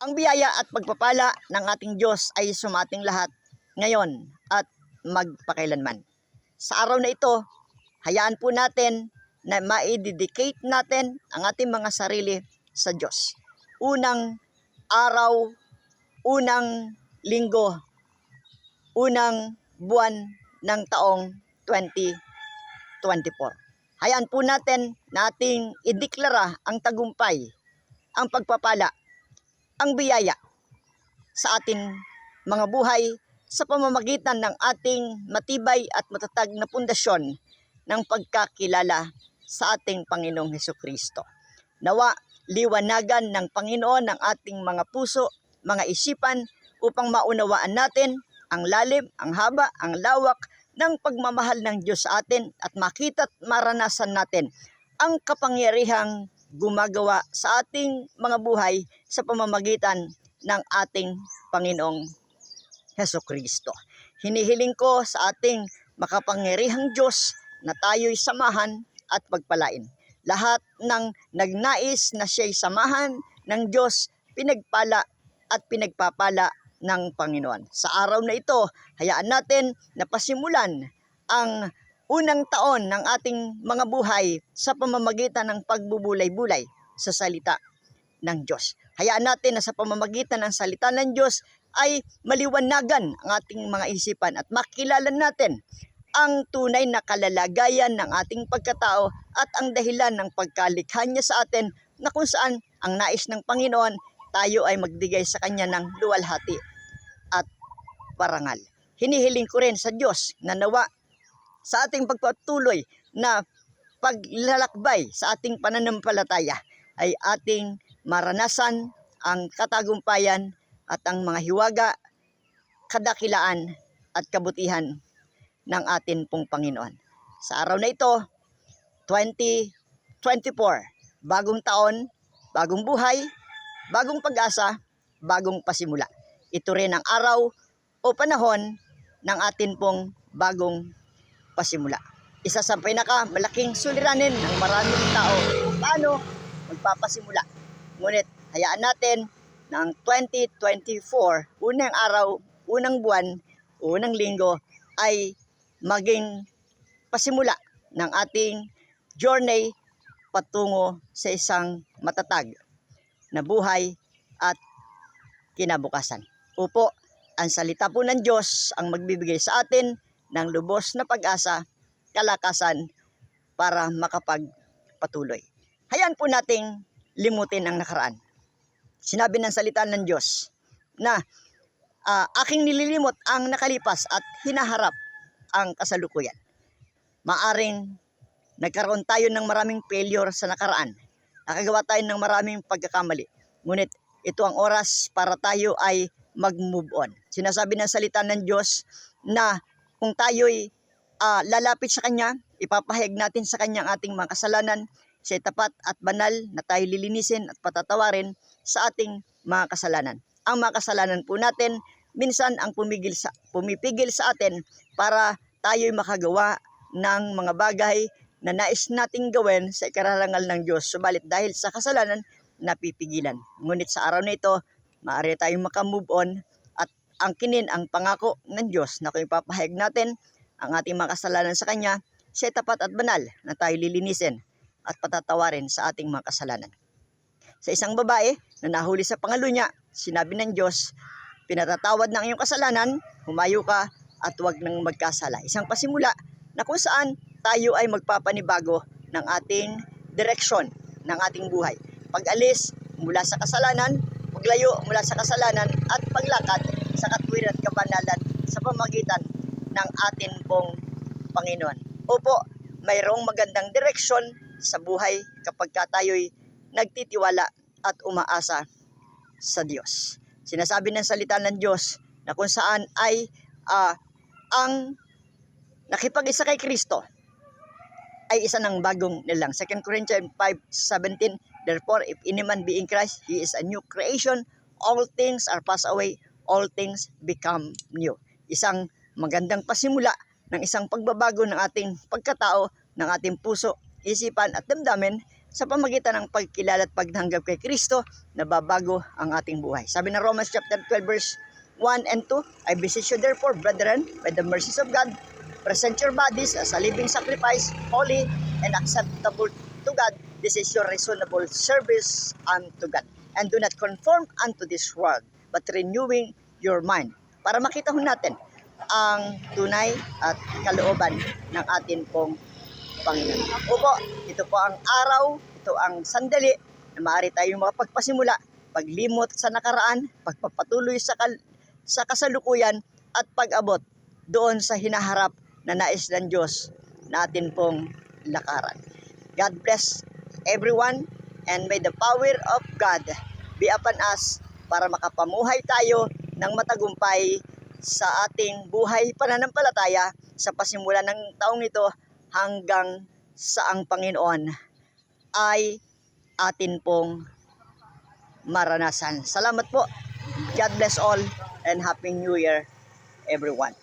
Ang biyaya at pagpapala ng ating Diyos ay sumating lahat ngayon at magpakailanman. Sa araw na ito, hayaan po natin na ma-dedicate natin ang ating mga sarili sa Diyos. Unang araw, unang linggo, unang buwan ng taong 2024. Hayaan po natin na ating ideklara ang tagumpay, ang pagpapala, ang biyaya sa ating mga buhay sa pamamagitan ng ating matibay at matatag na pundasyon ng pagkakilala sa ating Panginoong Hesukristo. Nawa, liwanagan ng Panginoon ang ating mga puso, mga isipan upang maunawaan natin ang lalim, ang haba, ang lawak ng pagmamahal ng Diyos sa atin at makita at maranasan natin ang kapangyarihang gumagawa sa ating mga buhay sa pamamagitan ng ating Panginoong Hesukristo. Hinihiling ko sa ating makapangyarihang Diyos na tayo'y samahan at pagpalain. Lahat ng nagnais na siya'y samahan ng Diyos, pinagpala at pinagpapala ng Panginoon. Sa araw na ito, hayaan natin na pasimulan ang unang taon ng ating mga buhay sa pamamagitan ng pagbubulay-bulay sa salita ng Diyos. Hayaan natin na sa pamamagitan ng salita ng Diyos ay maliwanagan ang ating mga isipan at makilala natin ang tunay na kalalagayan ng ating pagkatao at ang dahilan ng pagkalikha niya sa atin na kung saan ang nais ng Panginoon tayo ay magbigay sa Kanya ng luwalhati at parangal. Hinihiling ko rin sa Diyos na nawa sa ating pagpatuloy na paglalakbay sa ating pananampalataya ay ating maranasan ang katagumpayan at ang mga hiwaga, kadakilaan at kabutihan ng atin pong Panginoon. Sa araw na ito, 2024, bagong taon, bagong buhay, bagong pag-asa, bagong pasimula. Ito rin ang araw o panahon ng atin pong bagong pasimula. Isa sa pinakamalaking suliranin ng maraming tao paano magpapasimula. Ngunit hayaan natin na ang 2024, unang araw, unang buwan, unang linggo ay maging pasimula ng ating journey patungo sa isang matatag na buhay at kinabukasan. Upo, ang salita po ng Diyos ang magbibigay sa atin ng lubos na pag-asa, kalakasan para makapagpatuloy. Hayaan po nating limutin ang nakaraan. Sinabi ng salita ng Diyos na aking nililimot ang nakalipas at hinaharap ang kasalukuyan. Maaring nagkaroon tayo ng maraming failure sa nakaraan. Nakagawa tayo ng maraming pagkakamali. Ngunit ito ang oras para tayo ay mag-move on. Sinasabi ng salita ng Diyos na kung tayo'y lalapit sa Kanya, ipapahayag natin sa Kanya ang ating mga kasalanan, siya tapat at banal na tayo lilinisin at patatawarin sa ating mga kasalanan. Ang mga kasalanan po natin, minsan ang pumipigil sa atin para tayo'y makagawa ng mga bagay na nais nating gawin sa ikararangal ng Diyos. Subalit dahil sa kasalanan, napipigilan. Ngunit sa araw na ito, maaari tayong makamove on at angkinin ang pangako ng Diyos na kung ipapahayag natin ang ating mga kasalanan sa Kanya, siya tapat at banal na tayo lilinisin at patatawarin sa ating mga kasalanan. Sa isang babae na nahuli sa pangalunya, sinabi ng Diyos, pinatatawad ng iyong kasalanan, humayo ka at huwag nang magkasala. Isang pasimula na kung saan tayo ay magpapanibago ng ating direksyon ng ating buhay. Pag-alis mula sa kasalanan, paglayo mula sa kasalanan at paglakad sa katwiran at kabanalan sa pamagitan ng atin pong Panginoon. Opo, mayroong magandang direksyon sa buhay kapag tayo'y nagtitiwala at umaasa sa Diyos. Sinasabi ng salita ng Diyos na kung saan ay ang nakipag-isa kay Kristo ay isa ng bagong nilang. 2 Corinthians 5:17, therefore, if any man be in Christ, he is a new creation. All things are passed away, all things become new. Isang magandang pasimula ng isang pagbabago ng ating pagkatao, ng ating puso, isipan at damdamin sa pamagitan ng pagkilala at pagtanggap kay Kristo, nababago ang ating buhay. Sabi ng Romans chapter 12 verse 1 and 2, I beseech you therefore, brethren, by the mercies of God, present your bodies as a living sacrifice, holy and acceptable to God. This is your reasonable service unto God. And do not conform unto this world, but renewing your mind. Para makita ho natin ang tunay at kalooban ng atin pong Panginoon. Opo, ito po ang araw, ito ang sandali na maaari tayong makapagpasimula, paglimot sa nakaraan, pagpapatuloy sa kasalukuyan at pag-abot doon sa hinaharap na nais ng Diyos na atin pong lakaran. God bless everyone and may the power of God be upon us para makapamuhay tayo ng matagumpay sa ating buhay pananampalataya sa pasimula ng taong ito hanggang sa ang Panginoon ay atin pong maranasan. Salamat po. God bless all and Happy New Year everyone.